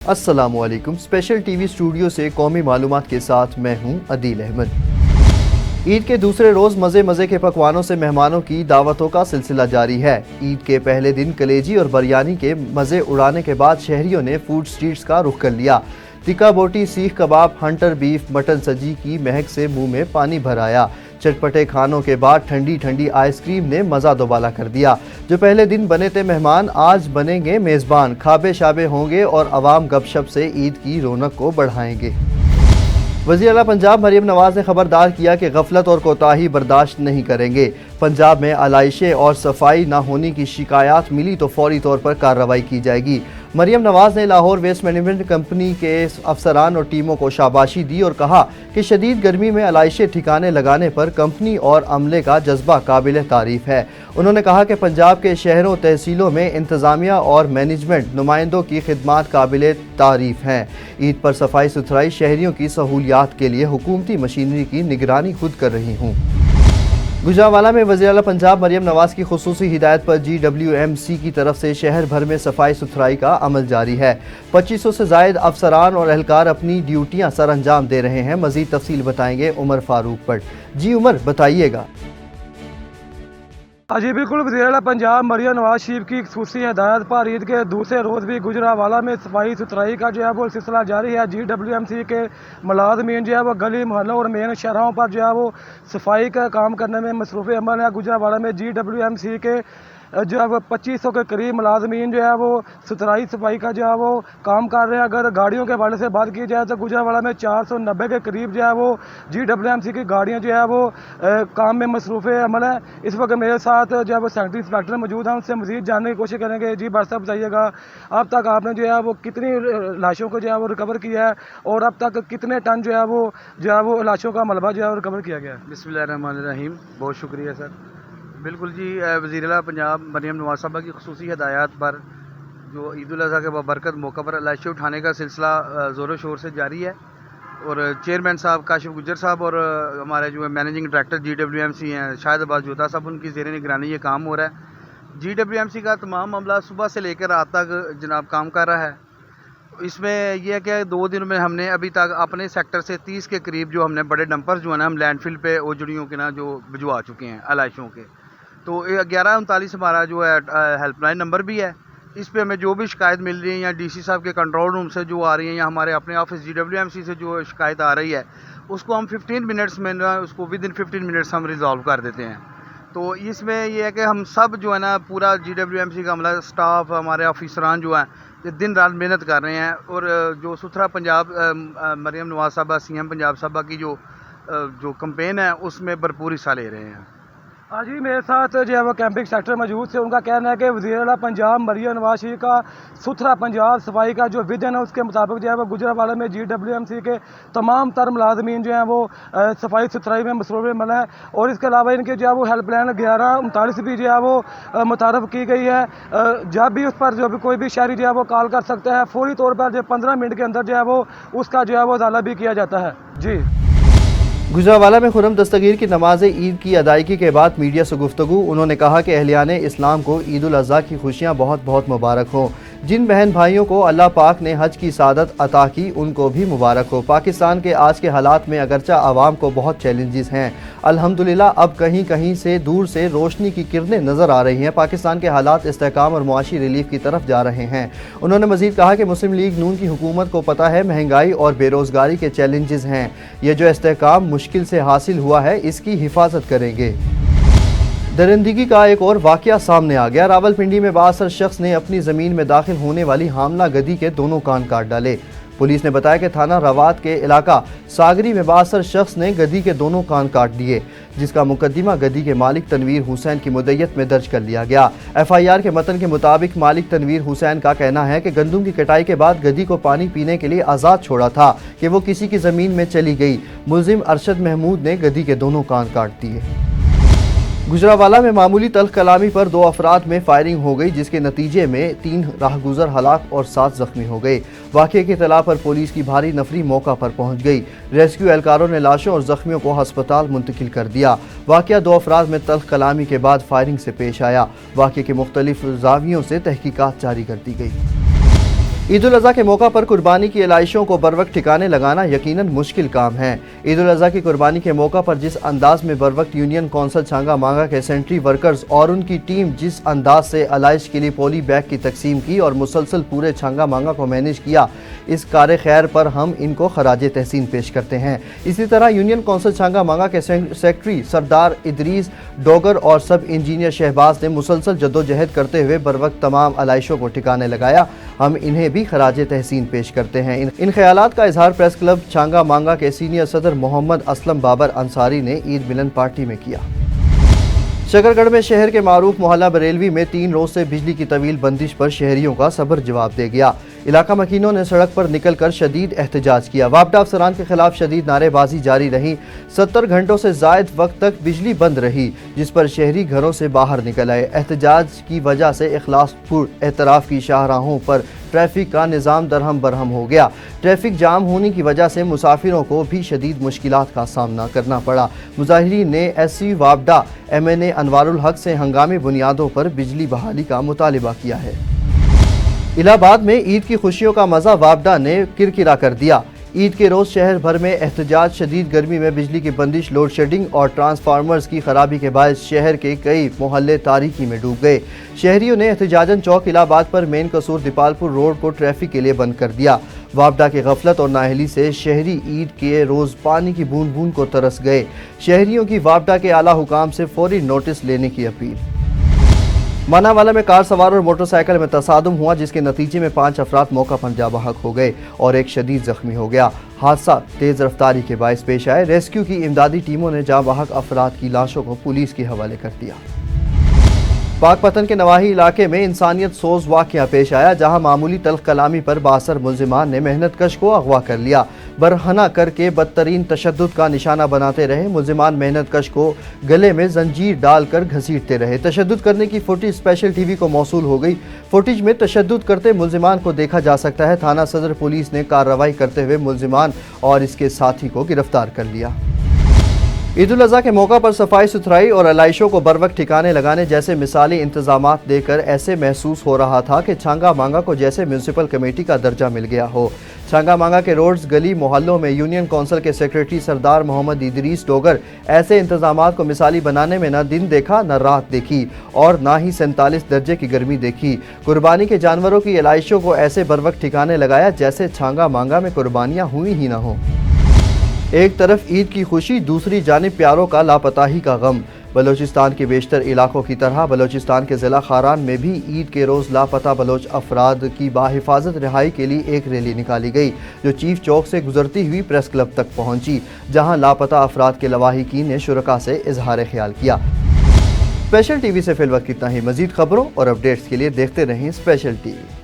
अस्सलाम वालेकुम। Special TV studio से कौमी मालूमात के साथ मैं हूं अदील अहमद। ईद के दूसरे रोज़ मज़े मज़े के पकवानों से मेहमानों की दावतों का सिलसिला जारी है। ईद के पहले दिन कलेजी और बिरयानी के मज़े उड़ाने के बाद शहरियों ने फूड स्ट्रीट्स का रुख कर लिया। टिक्का बोटी, सीख कबाब, हंटर बीफ, मटन सजी की महक से मुंह में पानी भर आया। चटपटे खानों के बाद ठंडी ठंडी आइसक्रीम ने मज़ा दोबाला कर दिया। जो पहले दिन बने थे मेहमान आज बनेंगे मेज़बान। खाबे शाबे होंगे और अवाम गपशप से ईद की रौनक को बढ़ाएंगे। वज़ीर आला पंजाब मरियम नवाज ने खबरदार किया कि गफलत और कोताही बर्दाश्त नहीं करेंगे। पंजाब में आलाइशें और सफाई न होने की शिकायत मिली तो फौरी तौर पर कार्रवाई की जाएगी। मरियम नवाज ने लाहौर वेस्ट मैनेजमेंट कंपनी के अफसरान और टीमों को शाबाशी दी और कहा कि शदीद गर्मी में आलाइशें ठिकाने लगाने पर कंपनी और अमले का जज्बा काबिल तारीफ है। उन्होंने कहा कि पंजाब के शहरों तहसीलों में इंतज़ामिया और मैनेजमेंट नुमाइंदों की खिदमात काबिल तारीफ हैं। ईद पर सफाई सुथराई शहरियों की सहूलियात के लिए हुकूमती मशीनरी की निगरानी खुद कर रही हूँ। गुजरांवाला में वज़ीर आला पंजाब मरियम नवाज की खुसूसी हिदायत पर GWMC की तरफ से शहर भर में सफाई सुथराई का अमल जारी है। 2500 से ज़ायद अफसरान और एहलकार अपनी ड्यूटियां सर अंजाम दे रहे हैं। मज़ीद तफसील बताएंगे उमर फारूक पर। जी उमर, बताइएगा। जी बिल्कुल, वज़ीर आला पंजाब मरियम नवाज शरीफ की खुसूसी हिदायत पर ईद के दूसरे रोज़ भी गुजरांवाला में सफाई सुथराई का जो है वो सिलसिला जारी है। GWMC के मुलाज़मीन जो है वो गली मोहल्लों और मेन शहरों पर जो है वो सफाई का काम करने में मसरूफ़ अमल है। गुजरांवाला में GWMC के जो है वो 2500 के करीब मुलाज़मीन जो है वो सुथराई सफाई का जो है वो काम कर रहे हैं। अगर गाड़ियों के हवाले से बात की जाए तो गुजरांवाला में 490 के करीब जो है वो GWMC की गाड़ियां जो है वो काम में मसरूफ़ अमल है। इस वक्त मेरे साथ जो है वो सेक्रेटरी इंस्पेक्टर मौजूद हैं, उनसे मज़ीद जानने की कोशिश करेंगे। जी भाई साहब, बताइएगा अब तक आपने जो है वो कितनी लाशों को जो है वो रिकवर किया है और अब तक कितने टन जो है वो लाशों का मलबा जो है वो रिकवर किया गया है? बिस्मिल्लाहिर्रहमानिर्रहीम। बहुत शुक्रिया सर। बिल्कुल जी, वज़ीर आला पंजाब मरियम नवाज साहबा की खुसूसी हिदायत पर जो ईद उल अज़हा के बरकत मौका पर लाशें उठाने का सिलसिला ज़ोरों शोर से जारी है और चेयरमैन साहब काशिफ गुज्जर साहब और हमारे जो मैनेजिंग डायरेक्टर GWMC हैं शाहिद अब्बास जोधा साहब, उनकी ज़ेर निगरानी ये काम हो रहा है। GWMC का तमाम अमला सुबह से लेकर रात तक जनाब काम कर रहा है। इसमें यह है कि 2 दिन में हमने अभी तक अपने सेक्टर से 30 के करीब जो हमने बड़े डंपर्स जो है ना हम लैंडफिल पे ओजड़ियों के ना जो भिजवा चुके हैं आलाइशों के। तो 1139 हमारा जो है हेल्पलाइन नंबर भी है। इस पे हमें जो भी शिकायत मिल रही है या DC साहब के कंट्रोल रूम से जो आ रही है या हमारे अपने ऑफिस GWMC से जो शिकायत आ रही है उसको हम 15 मिनट्स में ना उसको विदिन 15 मिनट्स हम रिजॉल्व कर देते हैं। तो इसमें यह है कि हम सब जो है ना पूरा GWMC का अमला स्टाफ हमारे ऑफिसरान जो हैं ये दिन रात मेहनत कर रहे हैं और जो सुथरा पंजाब मरियम नवाज साहबा CM पंजाब साहबा की जो कैंपेन है उसमें भरपूर हिस्सा ले रहे हैं। हाँ जी, मेरे साथ जो है वो कैंपिंग सेक्टर मौजूद थे। उनका कहना है कि वज़ीर आला पंजाब मरियम नवाज शरीफ का सुथरा पंजाब सफाई का जो विजन है उसके मुताबिक जो है वो गुजरांवाला में GWMC के तमाम तर मुलाज़मीन जो हैं वो सफाई सुथराई में मसरूफ़ अमल है और इसके अलावा इनके जो है वो हेल्पलाइन 1139 भी जो है वो मुतारफ़ की गई है। जब भी उस पर जो भी कोई भी शहरी जो है वो कॉल कर सकता है, फौरी तौर पर जो 15 मिनट के अंदर जो है वो उसका जो है वो इज़ाला भी किया जाता है। जी। गुजरांवाला में खुर्रम दस्तगीर की नमाज ईद की अदायगी के बाद मीडिया से गुफ्तगू। उन्होंने कहा कि अहलियाने इस्लाम को ईद उल अज़हा की खुशियाँ बहुत बहुत मुबारक हों। जिन बहन भाइयों को अल्लाह पाक ने हज की सादत अता की उनको भी मुबारक हो। पाकिस्तान के आज के हालात में अगरचा आवाम को बहुत चैलेंजेस हैं, अल्हम्दुलिल्लाह अब कहीं कहीं से दूर से रोशनी की किरणें नज़र आ रही हैं। पाकिस्तान के हालात इस्तेहकाम और मुआशी रिलीफ की तरफ जा रहे हैं। उन्होंने मज़ीद कहा कि मुस्लिम लीग नून की हुकूमत को पता है महंगाई और बेरोज़गारी के चैलेंजेस हैं। ये जो इस्तेहकाम मुश्किल से हासिल हुआ है इसकी हिफाजत करेंगे। दरिंदगी का एक और वाक़या सामने आ गया। रावलपिंडी में बाअसर शख्स ने अपनी ज़मीन में दाखिल होने वाली हामला गधी के दोनों कान काट डाले। पुलिस ने बताया कि थाना रवात के इलाका सागरी में बाअसर शख्स ने गधी के दोनों कान काट दिए, जिसका मुकदमा गधी के मालिक तनवीर हुसैन की मुद्दत में दर्ज कर लिया गया। FIR के मतन के मुताबिक मालिक तनवीर हुसैन का कहना है कि गंदुम की कटाई के बाद गधी को पानी पीने के लिए आज़ाद छोड़ा था कि वो किसी की ज़मीन में चली गई। मुलजिम अरशद महमूद ने गधी के दोनों कान काट दिए। गुजरांवाला में मामूली तल्ख कलामी पर 2 अफराद में फायरिंग हो गई, जिसके नतीजे में 3 राहगुजर हलाक और 7 जख्मी हो गए। वाक़े की इत्तला पर पुलिस की भारी नफरी मौका पर पहुंच गई। रेस्क्यू एहलकारों ने लाशों और जख्मियों को हस्पताल मुंतकिल कर दिया। वाक़या 2 अफराद में तल्ख कलामी के बाद फायरिंग से पेश आया। वाक़े के मुख्तलिफ जावियों से तहकीकात जारी कर दी गई। عید الاضحیٰ کے موقع پر قربانی کی علائشوں کو بروقت ٹھکانے لگانا یقیناً مشکل کام ہے۔ عید الاضحیٰ کی قربانی کے موقع پر جس انداز میں بروقت یونین کونسل چھانگا مانگا کے سینٹری ورکرز اور ان کی ٹیم جس انداز سے علائش کے لیے پولی بیگ کی تقسیم کی اور مسلسل پورے چھانگا مانگا کو مینیج کیا، اس کار خیر پر ہم ان کو خراج تحسین پیش کرتے ہیں۔ اسی طرح یونین کونسل چھانگا مانگا کے سیکرٹری سردار ادریس ڈوگر اور سب انجینئر شہباز نے مسلسل جدوجہد کرتے ہوئے بروقت تمام علائشوں کو ٹھکانے لگایا۔ ہم انہیں بھی خراج تحسین پیش کرتے ہیں۔ ان خیالات کا اظہار پریس کلب چھانگا مانگا کے سینئر صدر محمد اسلم بابر انصاری نے عید ملن پارٹی میں کیا۔ شکرگڑھ میں شہر کے معروف محلہ بریلوی میں 3 روز سے بجلی کی طویل بندش پر شہریوں کا صبر جواب دے گیا۔ علاقہ مکینوں نے سڑک پر نکل کر شدید احتجاج کیا۔ وابڈہ افسران کے خلاف شدید نعرے بازی جاری رہی۔ 70 گھنٹوں سے زائد وقت تک بجلی بند رہی، جس پر شہری گھروں سے باہر نکل آئے۔ احتجاج کی وجہ سے اخلاص پور اعتراف کی شاہراہوں پر ٹریفک کا نظام درہم برہم ہو گیا۔ ٹریفک جام ہونے کی وجہ سے مسافروں کو بھی شدید مشکلات کا سامنا کرنا پڑا۔ مظاہرین نے ایس سی وابڈہ MNA انوار الحق سے ہنگامی بنیادوں پر بجلی بحالی کا مطالبہ کیا ہے۔ الہ آباد میں عید کی خوشیوں کا مزہ وابڈہ نے کرکرا کر دیا۔ عید کے روز شہر بھر میں احتجاج، شدید گرمی میں بجلی کی بندش، لوڈ شیڈنگ اور ٹرانسفارمرز کی خرابی کے باعث شہر کے کئی محلے تاریکی میں ڈوب گئے۔ شہریوں نے احتجاجاً چوک الہ آباد پر مین قصور دیپال پور روڈ کو ٹریفک کے لیے بند کر دیا۔ وابڈہ کی غفلت اور نااہلی سے شہری عید کے روز پانی کی بوند بوند کو ترس گئے۔ شہریوں کی وابڈہ کے اعلیٰ حکام سے فوری نوٹس لینے کی اپیل۔ ماناوالا میں کار سوار اور موٹر سائیکل میں تصادم ہوا، جس کے نتیجے میں 5 افراد موقع پر جاں بحق ہو گئے اور ایک شدید زخمی ہو گیا۔ حادثہ تیز رفتاری کے باعث پیش آئے۔ ریسکیو کی امدادی ٹیموں نے جاں بحق افراد کی لاشوں کو پولیس کے حوالے کر دیا۔ پاک پتن کے نواحی علاقے میں انسانیت سوز واقعہ پیش آیا، جہاں معمولی تلخ کلامی پر بااثر ملزمان نے محنت کش کو اغوا کر لیا۔ برہنہ کر کے بدترین تشدد کا نشانہ بناتے رہے۔ ملزمان محنت کش کو گلے میں زنجیر ڈال کر گھسیٹتے رہے۔ تشدد کرنے کی فوٹیج اسپیشل ٹی وی کو موصول ہو گئی۔ فوٹیج میں تشدد کرتے ملزمان کو دیکھا جا سکتا ہے۔ تھانہ صدر پولیس نے کارروائی کرتے ہوئے ملزمان اور اس کے ساتھی کو گرفتار کر لیا۔ عید الاضحیٰ کے موقع پر صفائی ستھرائی اور علائشوں کو بروقت ٹھکانے لگانے جیسے مثالی انتظامات دے کر ایسے محسوس ہو رہا تھا کہ چھانگا مانگا کو جیسے میونسپل کمیٹی کا درجہ مل گیا ہو۔ چھانگا مانگا کے روڈز، گلی محلوں میں یونین کونسل کے سیکرٹری سردار محمد ادریس ڈوگر ایسے انتظامات کو مثالی بنانے میں نہ دن دیکھا نہ رات دیکھی اور نہ ہی 47 درجے کی گرمی دیکھی۔ قربانی کے جانوروں کی علائشوں کو ایسے بروقت ٹھکانے لگایا جیسے چھانگا مانگا میں قربانیاں ہوئی ہی نہ ہوں۔ ایک طرف عید کی خوشی، دوسری جانب پیاروں کا لاپتاہی کا غم۔ بلوچستان کے بیشتر علاقوں کی طرح بلوچستان کے ضلع خاران میں بھی عید کے روز لاپتہ بلوچ افراد کی بحفاظت رہائی کے لیے ایک ریلی نکالی گئی، جو چیف چوک سے گزرتی ہوئی پریس کلب تک پہنچی، جہاں لاپتہ افراد کے لواحقین نے شرکاء سے اظہار خیال کیا۔ اسپیشل ٹی وی سے فی الوقت اتنا ہی۔ مزید خبروں اور اپڈیٹس کے لیے دیکھتے رہیں اسپیشل ٹی وی۔